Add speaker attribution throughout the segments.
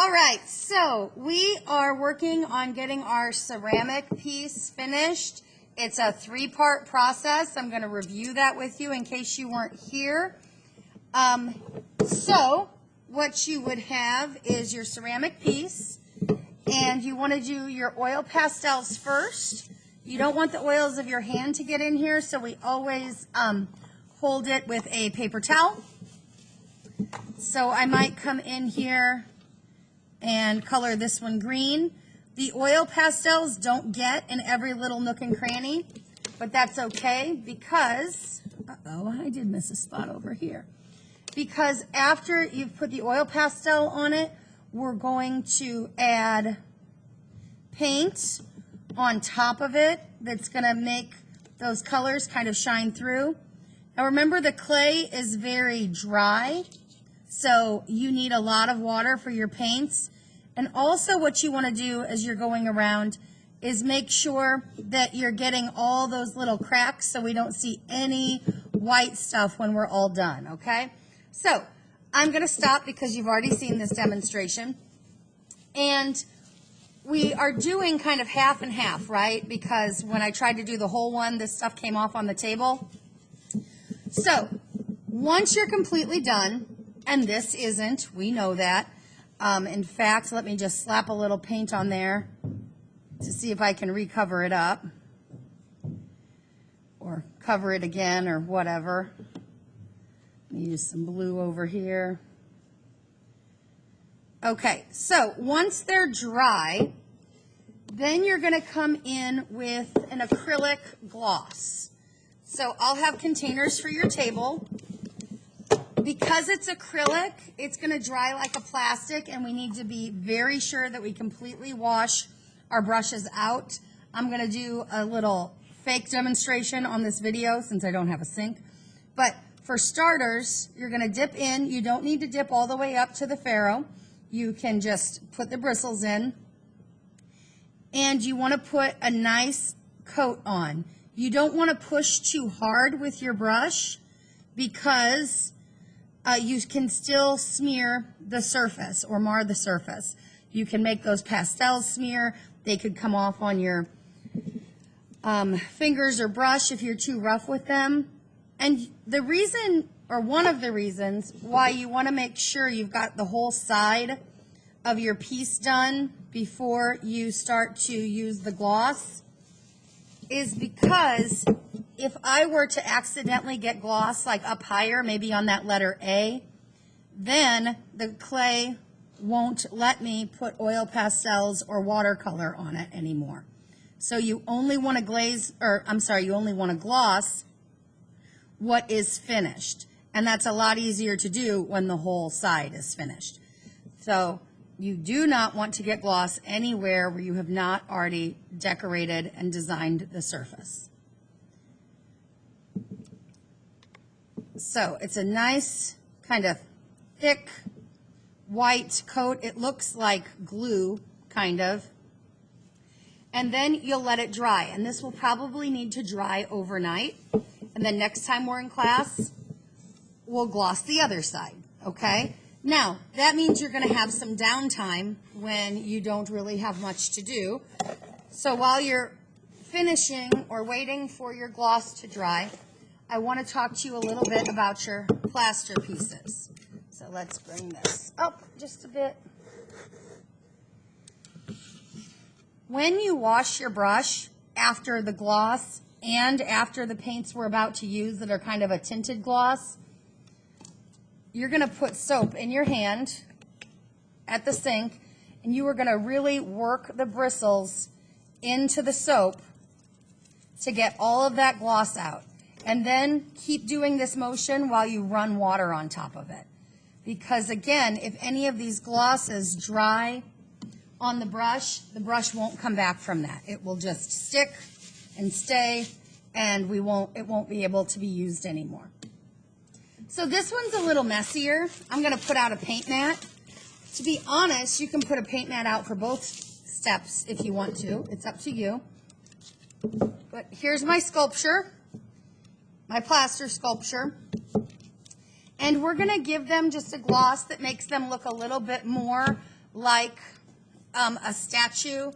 Speaker 1: All right, so we are working on getting our ceramic piece finished. It's a 3-part process. I'm going to review that with you in case you weren't here. So what you would have is your ceramic piece, and you want to do your oil pastels first. You don't want the oils of your hand to get in here, so we always hold it with a paper towel. So I might come in here and color this one green. The oil pastels don't get in every little nook and cranny, but that's okay because, I did miss a spot over here. Because after you've put the oil pastel on it, we're going to add paint on top of it that's gonna make those colors kind of shine through. Now remember, the clay is very dry, so you need a lot of water for your paints. And also what you want to do as you're going around is make sure that you're getting all those little cracks so we don't see any white stuff when we're all done, okay? So I'm going to stop because you've already seen this demonstration. And we are doing kind of half and half, right? Because when I tried to do the whole one, this stuff came off on the table. So once you're completely done, and this isn't, we know that. In fact, let me just slap a little paint on there to see if I can recover it up or cover it again or whatever. Let me use some blue over here. Okay, so once they're dry, then you're going to come in with an acrylic gloss. So I'll have containers for your table. Because it's acrylic, it's going to dry like a plastic, and we need to be very sure that we completely wash our brushes out. I'm going to do a little fake demonstration on this video since I don't have a sink. But for starters, you're going to dip in. You don't need to dip all the way up to the ferrule. You can just put the bristles in. And you want to put a nice coat on. You don't want to push too hard with your brush because you can still smear the surface or mar the surface. You can make those pastels smear. They could come off on your fingers or brush if you're too rough with them. And the reason, or one of the reasons, why you want to make sure you've got the whole side of your piece done before you start to use the gloss is because if I were to accidentally get gloss like up higher, maybe on that letter A, then the clay won't let me put oil pastels or watercolor on it anymore. So you only want to glaze, or I'm sorry, you only want to gloss what is finished. And that's a lot easier to do when the whole side is finished. So you do not want to get gloss anywhere where you have not already decorated and designed the surface. So it's a nice kind of thick white coat. It looks like glue, kind of. And then you'll let it dry. And this will probably need to dry overnight. And then next time we're in class, we'll gloss the other side, okay? Now, that means you're going to have some downtime when you don't really have much to do. So while you're finishing or waiting for your gloss to dry, I want to talk to you a little bit about your plaster pieces. So let's bring this up just a bit. When you wash your brush after the gloss and after the paints we're about to use that are kind of a tinted gloss, you're going to put soap in your hand at the sink, and you are going to really work the bristles into the soap to get all of that gloss out. And then keep doing this motion while you run water on top of it. Because again, if any of these glosses dry on the brush won't come back from that. It will just stick and stay, and it won't be able to be used anymore. So this one's a little messier. I'm going to put out a paint mat. To be honest, you can put a paint mat out for both steps if you want to. It's up to you. But here's my sculpture, my plaster sculpture. And we're going to give them just a gloss that makes them look a little bit more like a statue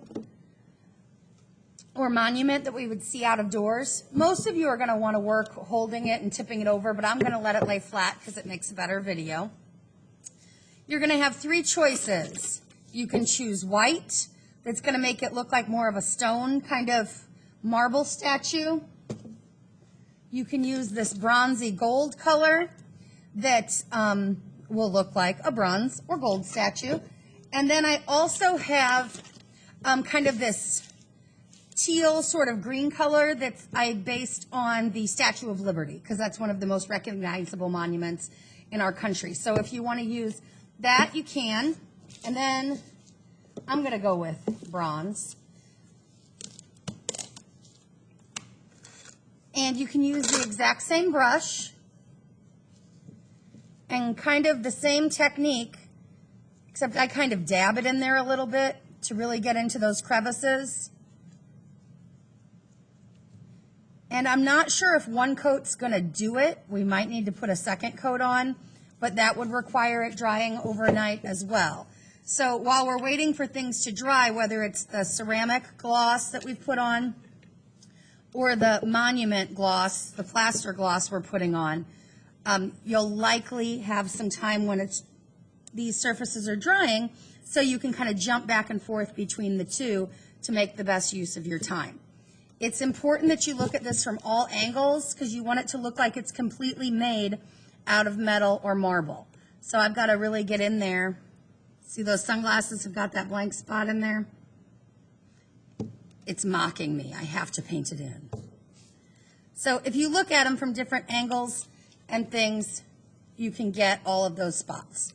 Speaker 1: or monument that we would see out of doors. Most of you are going to want to work holding it and tipping it over, but I'm going to let it lay flat because it makes a better video. You're going to have three choices. You can choose white. That's going to make it look like more of a stone kind of marble statue. You can use this bronzy gold color that will look like a bronze or gold statue. And then I also have kind of this teal sort of green color that's I based on the Statue of Liberty, because that's one of the most recognizable monuments in our country. So if you want to use that, you can. And then I'm going to go with bronze. And you can use the exact same brush and kind of the same technique, except I kind of dab it in there a little bit to really get into those crevices. And I'm not sure if one coat's going to do it. We might need to put a second coat on, but that would require it drying overnight as well. So while we're waiting for things to dry, whether it's the ceramic gloss that we've put on or the monument gloss, the plaster gloss we're putting on, you'll likely have some time when these surfaces are drying, so you can kind of jump back and forth between the two to make the best use of your time. It's important that you look at this from all angles because you want it to look like it's completely made out of metal or marble. So I've got to really get in there. See those sunglasses have got that blank spot in there? It's mocking me. I have to paint it in. So if you look at them from different angles and things, you can get all of those spots.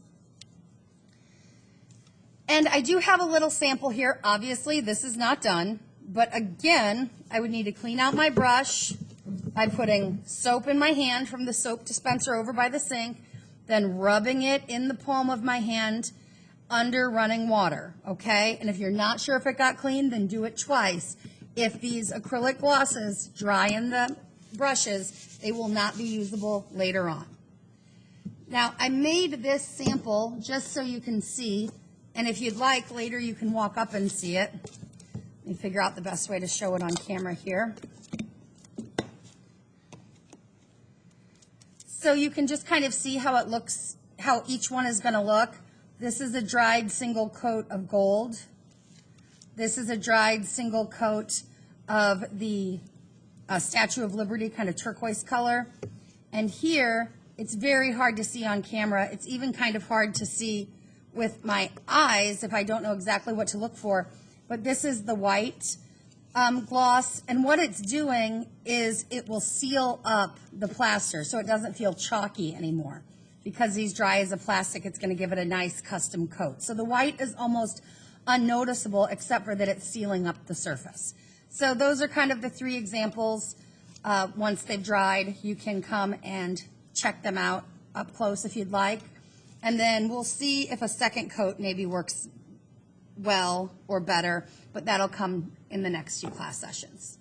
Speaker 1: And I do have a little sample here. Obviously, this is not done. But again, I would need to clean out my brush by putting soap in my hand from the soap dispenser over by the sink, then rubbing it in the palm of my hand under running water, okay? And if you're not sure if it got clean, then do it twice. If these acrylic glosses dry in the brushes, they will not be usable later on. Now, I made this sample just so you can see, and if you'd like, later you can walk up and see it. Let me figure out the best way to show it on camera here. So you can just kind of see how it looks, how each one is going to look. This is a dried single coat of gold. This is a dried single coat of the Statue of Liberty, kind of turquoise color. And here, it's very hard to see on camera. It's even kind of hard to see with my eyes if I don't know exactly what to look for. But this is the white gloss, and what it's doing is it will seal up the plaster so it doesn't feel chalky anymore. Because these dry as a plastic, it's going to give it a nice custom coat. So the white is almost unnoticeable except for that it's sealing up the surface. So those are kind of the three examples. Once they've dried, you can come and check them out up close if you'd like. And then we'll see if a second coat maybe works well or better, but that'll come in the next few class sessions.